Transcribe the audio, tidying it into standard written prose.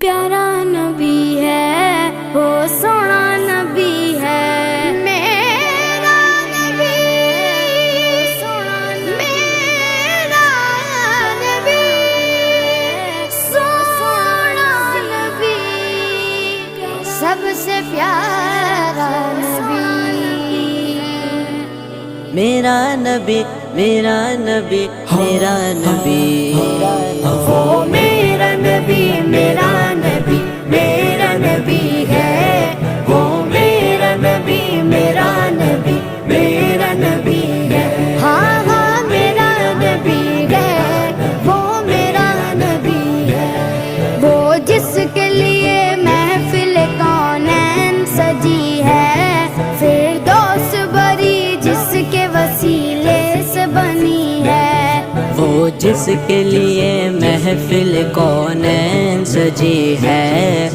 پیارا نبی ہے وہ سونا نبی ہے میرا نبی میرا نبی سونا نبی سب سے پیارا نبی میرا نبی میرا نبی میرا نبی وہ میرا نبی میرا نبی میرا نبی ہے وہ میرا نبی میرا نبی میرا نبی ہے ہاں ہاں میرا نبی ہے وہ میرا نبی ہے وہ جس کے لیے محفل کونین سجی ہے فردوس بری جس کے وسیلے سے بنی ہے وہ جس کے لیے محفل کونین سجی ہے